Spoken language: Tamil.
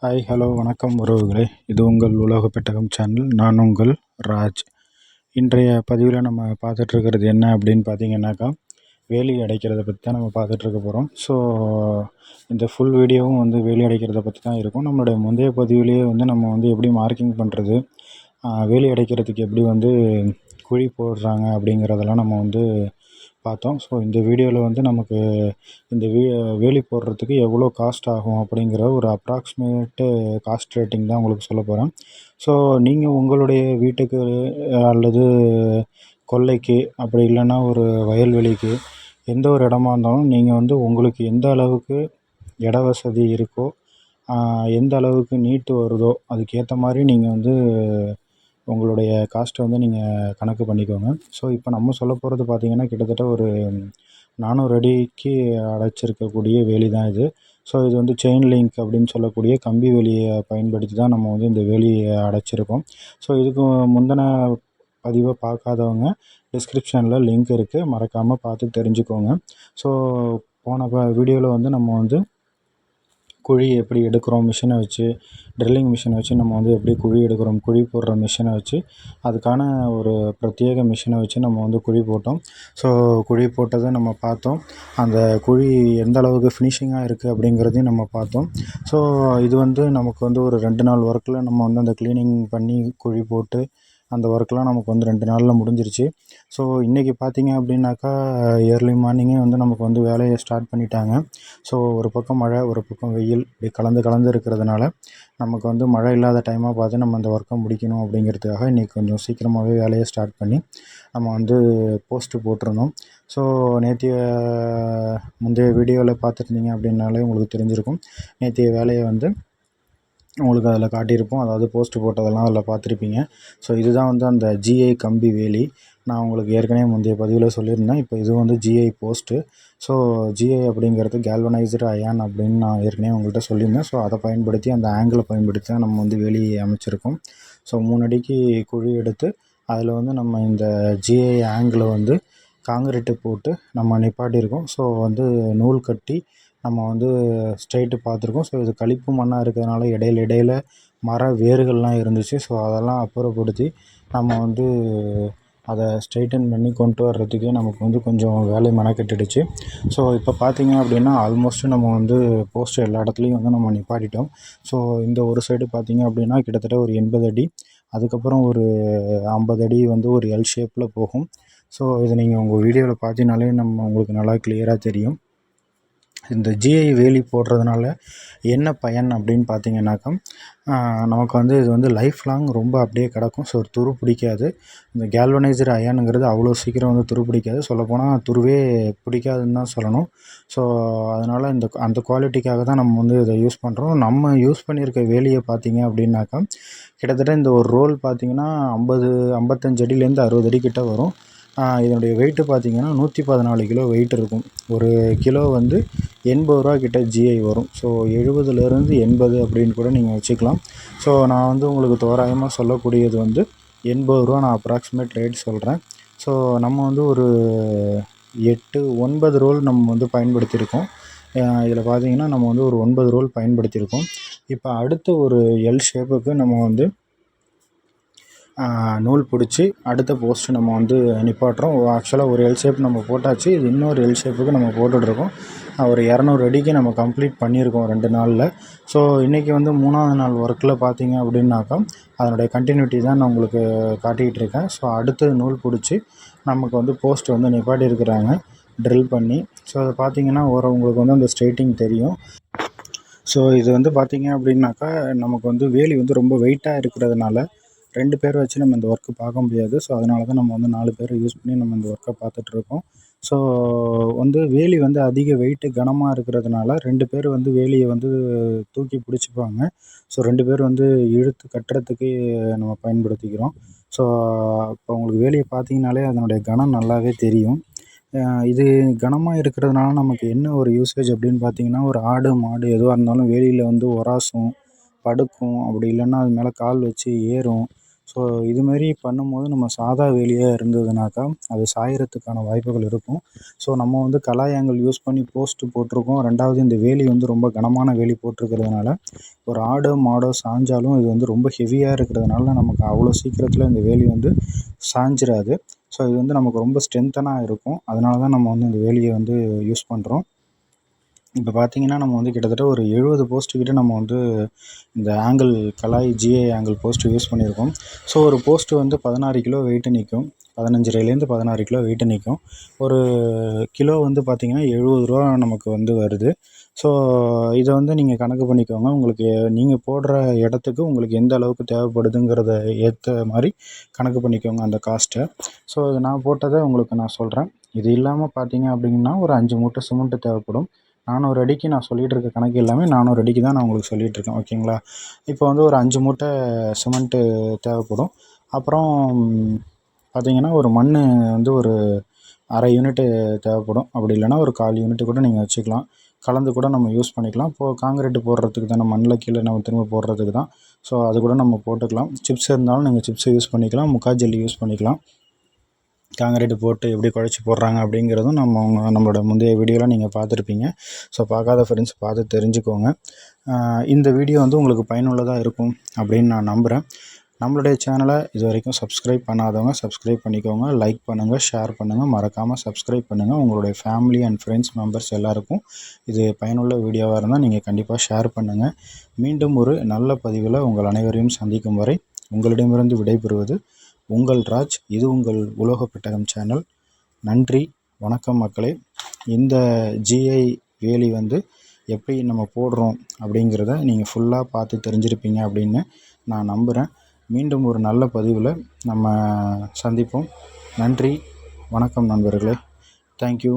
ஹாய் ஹலோ வணக்கம் உறவுகளே. இது உங்கள் உலக பெட்டகம் சேனல். நான் உங்கள் ராஜ். இன்றைய பதிவில் நம்ம பார்த்துட்ருக்கிறது என்ன அப்படின்னு பார்த்தீங்கன்னாக்கா, வேலி அடைக்கிறத பற்றி தான் நம்ம பார்த்துட்ருக்க போகிறோம். ஸோ இந்த ஃபுல் வீடியோவும் வேலி அடைக்கிறத பற்றி தான் இருக்கும். நம்மளுடைய முந்தைய பதிவிலேயே நம்ம எப்படி மார்க்கிங் பண்ணுறது, வேலி அடைக்கிறதுக்கு எப்படி குழி போடுறாங்க அப்படிங்கிறதெல்லாம் நம்ம பார்த்தோம். ஸோ இந்த வீடியோவில் நமக்கு இந்த வேலி போடுறதுக்கு எவ்வளோ காஸ்ட் ஆகும் அப்படிங்கிற ஒரு அப்ராக்சிமேட்டு காஸ்ட் ரேட்டிங் தான் உங்களுக்கு சொல்ல போகிறேன். ஸோ நீங்கள் உங்களுடைய வீட்டுக்கு அல்லது கொல்லைக்கு அப்படி இல்லைன்னா ஒரு வயல்வெளிக்கு எந்த ஒரு இடமா இருந்தாலும் நீங்கள் உங்களுக்கு எந்த அளவுக்கு இட வசதி இருக்கோ, எந்த அளவுக்கு நீட்டு வருதோ அதுக்கேற்ற மாதிரி நீங்கள் உங்களுடைய காஸ்ட்டை நீங்கள் கணக்கு பண்ணிக்கோங்க. ஸோ இப்போ நம்ம சொல்ல போகிறது பார்த்திங்கன்னா, கிட்டத்தட்ட ஒரு 400 அடிக்கு அடைச்சிருக்கக்கூடிய வேலி தான் இது. ஸோ இது செயின் லிங்க் அப்படின்னு சொல்லக்கூடிய கம்பி வேலியை பயன்படுத்தி தான் நம்ம இந்த வேலியை அடைச்சிருக்கோம். ஸோ இதுக்கு முந்தின பதிவை பார்க்காதவங்க டிஸ்கிரிப்ஷனில் லிங்க் இருக்குது, மறக்காமல் பார்த்து தெரிஞ்சுக்கோங்க. ஸோ போன வீடியோவில் நம்ம குழி எப்படி எடுக்கிறோம் மிஷினை வச்சு, ட்ரில்லிங் மிஷினை வச்சு நம்ம எப்படி குழி எடுக்கிறோம், குழி போடுற மிஷினை வச்சு அதுக்கான ஒரு பிரத்யேக மிஷினை வச்சு நம்ம குழி போட்டோம். ஸோ குழி போட்டதை நம்ம பார்த்தோம். அந்த குழி எந்த அளவுக்கு ஃபினிஷிங்காக இருக்குது அப்படிங்கிறதையும் நம்ம பார்த்தோம். ஸோ இது நமக்கு ஒரு 2 நாள் ஒர்க்கில் நம்ம அந்த க்ளீனிங் பண்ணி குழி போட்டு அந்த ஒர்க்லாம் நமக்கு 2 நாளில் முடிஞ்சிருச்சு. ஸோ இன்றைக்கி பார்த்திங்க அப்படின்னாக்கா, ஏர்லி மார்னிங்கே நமக்கு வேலையை ஸ்டார்ட் பண்ணிட்டாங்க. ஸோ ஒரு பக்கம் மழை, ஒரு பக்கம் வெயில், இப்படி கலந்து இருக்கிறதுனால நமக்கு மழை இல்லாத டைமாக பார்த்து நம்ம அந்த ஒர்க்கை முடிக்கணும் அப்படிங்கிறதுக்காக இன்றைக்கி கொஞ்சம் சீக்கிரமாகவே வேலையை ஸ்டார்ட் பண்ணி நம்ம போஸ்ட்டு போட்டிருந்தோம். ஸோ முந்தைய வீடியோவில் பார்த்துருந்தீங்க அப்படின்னாலே உங்களுக்கு தெரிஞ்சிருக்கும். நேற்றைய வேலையை உங்களுக்கு அதில் காட்டியிருப்போம். அதாவது போஸ்ட்டு போட்டதெல்லாம் அதில் பார்த்துருப்பீங்க. ஸோ இதுதான் அந்த ஜிஐ கம்பி வேலி. நான் உங்களுக்கு ஏற்கனவே முந்தைய பதிவில் சொல்லியிருந்தேன். இப்போ இது ஜிஐ போஸ்ட்டு. ஸோ ஜிஐ அப்படிங்கிறது கேல்வனைஸ்டு அயான் அப்படின்னு நான் ஏற்கனவே உங்கள்கிட்ட சொல்லியிருந்தேன். ஸோ அதை பயன்படுத்தி, அந்த ஆங்கிளை பயன்படுத்தி தான் நம்ம வேலி அமைச்சிருக்கோம். ஸோ 3 அடிக்கு குழி எடுத்து அதில் நம்ம இந்த ஜிஐ ஆங்கிளை காங்கிரீட்டு போட்டு நம்ம நிப்பாட்டியிருக்கோம். ஸோ நூல் கட்டி நம்ம ஸ்ட்ரைட்டு பார்த்துருக்கோம். ஸோ இது களிப்பு மண்ணாக இருக்கிறதுனால இடையில மர வேர்கள்லாம் இருந்துச்சு. ஸோ அதெல்லாம் அப்புறப்படுத்தி நம்ம அதை ஸ்ட்ரைட்டன் பண்ணி கொண்டு வர்றதுக்கே நமக்கு கொஞ்சம் வேலை மெனக்கெட்டுடுச்சு. ஸோ இப்போ பார்த்திங்க அப்படின்னா, ஆல்மோஸ்ட்டு நம்ம போஸ்ட்டு எல்லா இடத்துலையும் நம்ம நிப்பாட்டிட்டோம். ஸோ இந்த ஒரு சைடு பார்த்திங்க அப்படின்னா கிட்டத்தட்ட ஒரு 80 அடி, அதுக்கப்புறம் ஒரு 50 அடி ஒரு எல் ஷேப்பில் போகும். ஸோ இதை நீங்கள் உங்கள் வீடியோவில் பார்த்தீங்கனாலே உங்களுக்கு நல்லா கிளியராக தெரியும். இந்த ஜிஐ வேலி போடுறதுனால என்ன பயன் அப்படின்னு பார்த்தீங்கன்னாக்கா, நமக்கு இது லைஃப் லாங் ரொம்ப அப்படியே கிடக்கும். ஸோ துரு பிடிக்காது. இந்த கேல்வனைஸ்டு அயனுங்கிறது அவ்வளோ சீக்கிரம் துரு பிடிக்காது. சொல்லப்போனால் துருவே பிடிக்காதுன்னு தான் சொல்லணும். ஸோ அதனால் அந்த குவாலிட்டிக்காக தான் நம்ம இதை யூஸ் பண்ணுறோம். நம்ம யூஸ் பண்ணியிருக்க வேலியை பார்த்தீங்க அப்படின்னாக்கா, கிட்டத்தட்ட இந்த ஒரு ரோல் பார்த்திங்கன்னா 55 அடியிலேருந்து 60 அடி கிட்ட வரும். இதனுடைய வெயிட்டு பார்த்திங்கன்னா 114 கிலோ வெயிட் இருக்கும். ஒரு கிலோ 80 ரூபா கிட்ட ஜிஐ வரும். ஸோ 70லேருந்து 80 அப்படின்னு கூட நீங்கள் வச்சுக்கலாம். ஸோ நான் உங்களுக்கு தோராயமாக சொல்லக்கூடியது 80 ரூபா நான் அப்ராக்சிமேட் ரேட் சொல்கிறேன். ஸோ நம்ம ஒரு 9 ரோல் நம்ம பயன்படுத்தியிருக்கோம். இதில் பார்த்திங்கன்னா நம்ம ஒரு 9 ரோல் பயன்படுத்தியிருக்கோம். இப்போ அடுத்த ஒரு எல் ஷேப்புக்கு நம்ம நூல் பிடிச்சி அடுத்த போஸ்ட்டு நம்ம நிப்பாட்டுறோம். ஆக்சுவலாக ஒரு எல் ஷேப் நம்ம போட்டாச்சு. இது இன்னொரு எல் ஷேப்புக்கு நம்ம போட்டுட்ருக்கோம். ஒரு 200 அடிக்கு நம்ம கம்ப்ளீட் பண்ணியிருக்கோம் 2 நாளில். ஸோ இன்றைக்கி 3ஆவது நாள் ஒர்க்கில் பார்த்திங்க அப்படின்னாக்கா, அதனுடைய கண்டினியூட்டி தான் நான் உங்களுக்கு காட்டிக்கிட்டு இருக்கேன். ஸோ அடுத்தது நூல் பிடிச்சி நமக்கு போஸ்ட்டு நிப்பாட்டியிருக்கிறாங்க ட்ரில் பண்ணி. ஸோ அதை பார்த்திங்கன்னா உங்களுக்கு அந்த ஸ்ட்ரைட்டிங் தெரியும். ஸோ இது பார்த்திங்க அப்படின்னாக்கா, நமக்கு வேலி ரொம்ப வெயிட்டாக இருக்கிறதுனால 2 பேர் வச்சு நம்ம இந்த ஒர்க்கு பார்க்க முடியாது. ஸோ அதனால தான் நம்ம 4 பேரை யூஸ் பண்ணி நம்ம இந்த ஒர்க்கை பார்த்துட்ருக்கோம். ஸோ வேலி அதிக வெயிட்டு கனமாக இருக்கிறதுனால 2 பேர் வேலியை தூக்கி பிடிச்சிப்பாங்க. ஸோ 2 பேர் இழுத்து கட்டுறதுக்கு நம்ம பயன்படுத்திக்கிறோம். ஸோ இப்போ உங்களுக்கு வேலியை பார்த்தீங்கனாலே அதனுடைய கனம் நல்லாவே தெரியும். இது கனமாக இருக்கிறதுனால நமக்கு என்ன ஒரு யூசேஜ் அப்படின்னு பார்த்தீங்கன்னா, ஒரு ஆடு மாடு எதுவாக இருந்தாலும் வேலியில் உராசும், படுக்கும், அப்படி இல்லைன்னா அது மேலே கால் வச்சு ஏறும். ஸோ இதுமாரி பண்ணும்போது நம்ம சாதா வேலியாக இருந்ததுனாக்கா அது சாயறதுக்கான வாய்ப்புகள் இருக்கும். ஸோ நம்ம வந்து கலாய் ஆங்கிள் யூஸ் பண்ணி போஸ்ட்டு போட்டிருக்கோம். 2வது இந்த வேலி வந்து ரொம்ப கனமான வேலி போட்டிருக்கிறதுனால ஒரு ஆடோ மாடோ சாஞ்சாலும் இது வந்து ரொம்ப ஹெவியாக இருக்கிறதுனால நமக்கு அவ்வளோ சீக்கிரத்தில் இந்த வேலி வந்து சாஞ்சிராது. ஸோ இது வந்து நமக்கு ரொம்ப ஸ்ட்ரென்த்தனாக இருக்கும். அதனால தான் நம்ம வந்து இந்த வேலியை வந்து யூஸ் பண்ணுறோம். இப்போ பார்த்தீங்கன்னா நம்ம வந்து கிட்டத்தட்ட ஒரு 70 போஸ்ட்டு கிட்ட நம்ம வந்து இந்த ஆங்கிள் கலாய் ஜிஐ ஆங்கிள் போஸ்ட்டு யூஸ் பண்ணியிருக்கோம். ஸோ ஒரு போஸ்ட்டு வந்து 16 கிலோ வெயிட்டு நிற்கும். 15.5லேருந்து 16 கிலோ வெயிட்டு நிற்கும். ஒரு கிலோ வந்து பார்த்திங்கன்னா ரூ. 70 நமக்கு வந்து வருது. ஸோ இதை வந்து நீங்கள் கணக்கு பண்ணிக்கோங்க. உங்களுக்கு நீங்கள் போடுற இடத்துக்கு உங்களுக்கு எந்த அளவுக்கு தேவைப்படுதுங்கிறத ஏற்ற மாதிரி கணக்கு பண்ணிக்கோங்க அந்த காஸ்ட்டை. ஸோ நான் போட்டதை உங்களுக்கு நான் சொல்கிறேன். இது இல்லாமல் பார்த்தீங்க அப்படின்னா ஒரு 5 மூட்டை சிமெண்ட்டு தேவைப்படும். 400 அடிக்கு நான் சொல்லிகிட்டு இருக்க கணக்கு எல்லாமே 400 அடிக்கு தான் நான் உங்களுக்கு சொல்லிகிட்ருக்கேன். ஓகேங்களா? இப்போ வந்து ஒரு 5 மூட்டை சிமெண்ட்டு தேவைப்படும். அப்புறம் பார்த்திங்கன்னா ஒரு மண் வந்து ஒரு அரை யூனிட்டு தேவைப்படும். அப்படி இல்லைனா ஒரு 1/4 யூனிட்டு கூட நீங்கள் வச்சுக்கலாம். கலந்து கூட நம்ம யூஸ் பண்ணிக்கலாம். இப்போது காங்கிரீட்டு போடுறதுக்கு தானே, மண்ணில் கீழே நம்ம திரும்ப போடுறதுக்கு தான். ஸோ அது கூட நம்ம போட்டுக்கலாம். சிப்ஸ் இருந்தாலும் நீங்கள் சிப்ஸை யூஸ் பண்ணிக்கலாம். முக்கா ஜல்லி யூஸ் பண்ணிக்கலாம். காங்கிரீட்டு போட்டு எப்படி குழச்சி போடுறாங்க அப்படிங்கிறதும் நம்மளோட முந்தைய வீடியோவில் நீங்கள் பார்த்துருப்பீங்க. ஸோ பார்க்காத ஃப்ரெண்ட்ஸ் பார்த்து தெரிஞ்சுக்கோங்க. இந்த வீடியோ வந்து உங்களுக்கு பயனுள்ளதாக இருக்கும் அப்படின்னு நான் நம்புகிறேன். நம்மளுடைய சேனலை இது வரைக்கும் சப்ஸ்கிரைப் பண்ணாதவங்க சப்ஸ்கிரைப் பண்ணிக்கோங்க. லைக் பண்ணுங்கள், ஷேர் பண்ணுங்கள், மறக்காமல் சப்ஸ்கிரைப் பண்ணுங்கள். உங்களுடைய ஃபேமிலி அண்ட் ஃப்ரெண்ட்ஸ் மெம்பர்ஸ் எல்லாருக்கும் இது பயனுள்ள வீடியோவாக இருந்தால் நீங்கள் கண்டிப்பாக ஷேர் பண்ணுங்கள். மீண்டும் ஒரு நல்ல பதிவில் உங்கள் அனைவரையும் சந்திக்கும் வரை உங்களிடமிருந்து விடைபெறுவது உங்கள் ராஜ். இது உங்கள் உலோக பெட்டகம் சேனல். நன்றி, வணக்கம் மக்களே. இந்த ஜிஐ வேலி வந்து எப்படி நம்ம போடுறோம் அப்படிங்கிறத நீங்கள் ஃபுல்லாக பார்த்து தெரிஞ்சிருப்பீங்க அப்படின்னு நான் நம்புகிறேன். மீண்டும் ஒரு நல்ல பதிவில் நம்ம சந்திப்போம். நன்றி, வணக்கம் நண்பர்களே. தேங்க்யூ.